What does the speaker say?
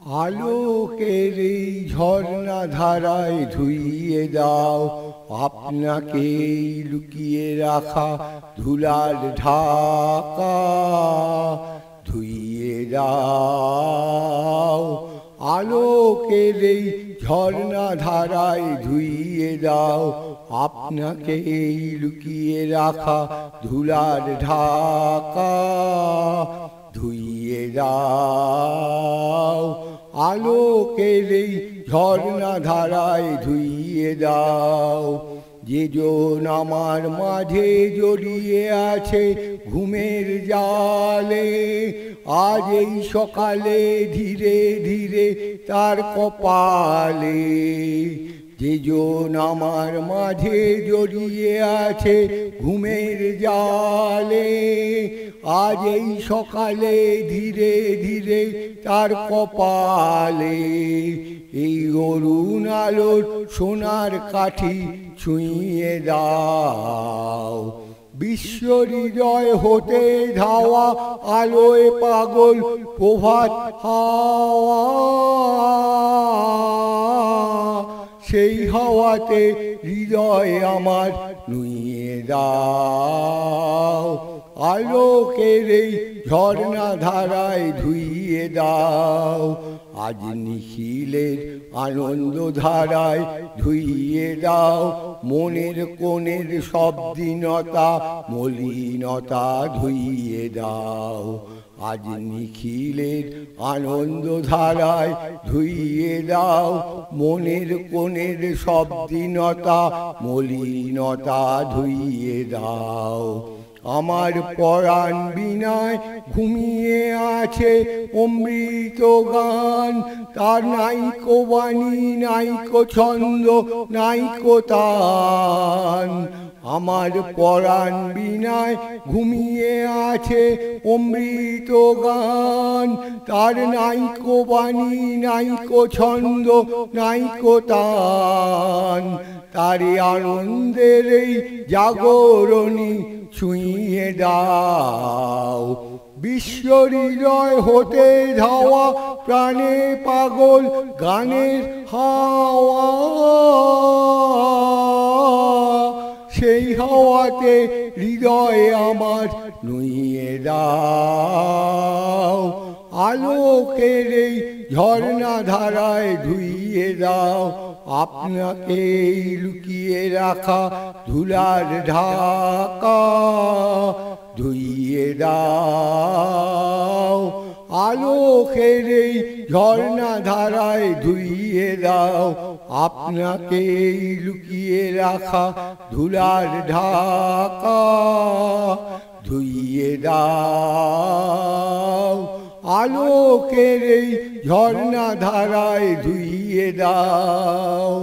আলোকের এই ঝর্ণা ধারায় ধুইয়ে দাও আপনাকে লুকিয়ে রাখা ধুলার ঢাকা। ধুইয়ে দাও আলোকের এই ঝর্ণা ধারায় ধুইয়ে দাও আপনাকে লুকিয়ে রাখা ধুলার ঢাকা। ধুইয়ে দাও আলোকের এই ঝর্ণা ধারায় ধুইয়ে দাও। যেজন আমার মাঝে জড়িয়ে আছে ঘুমের জালে, আজ এই সকালে ধীরে ধীরে তার কপালে। যেজন আমার মাঝে জড়িয়ে আছে ঘুমের জালে, আজ এই সকালে ধীরে ধীরে তার কপালে। এই অরুণ আলোর সোনার কাঠি ছুঁয়ে দাও। বিশ্ব হৃদয় হতে ধাওয়া আলোয় পাগল প্রভাত হাওয়া। সেই হাওয়াতে হৃদয় আমার নুইয়ে দাও। আলোকের এই ঝর্ণা ধারায় ধুইয়ে দাও। আজ নিখিলের আনন্দ ধারায় ধুইয়ে দাও। মনের কোণের সব দীনতা মলিনতা ধুইয়ে দাও। আজ নিখিলের আনন্দ ধারায় ধুইয়ে দাও। মনের কোণের সব দীনতা মলিনতা ধুইয়ে দাও। আমার পরাণ বিনায় ঘুমিয়ে আছে অমৃত গান, তার নাইকো বাণী নাইকো ছন্দ নাইকো তান। আমার পরাণ বিনায় ঘুমিয়ে আছে অমৃত গান, তার নাইকো বাণী নাইকো ছন্দ নাইকো তান। তারি আনন্দের এই জাগরণী ছুঁয়ে দাও। বিশ্ব হৃদয় হতে ধাওয়া প্রাণে পাগল গানের হাওয়া। সেই হাওয়াতে হৃদয় আমার নুইয়ে দাও। আলোকের এই ঝর্ণা ধারায় ধুইয়ে দাও আপনাকে লুকিয়ে রাখা ধুলার ঢাকা। ধুইয়ে দাও আলোকের এই ঝর্ণা ধারায় ধুইয়ে দাও আপনাকে লুকিয়ে রাখা ধুলার ঢাকা। ধুইয়ে দাও আলোকের এই ঝর্ণা ধারায় ধুইয়ে দাও।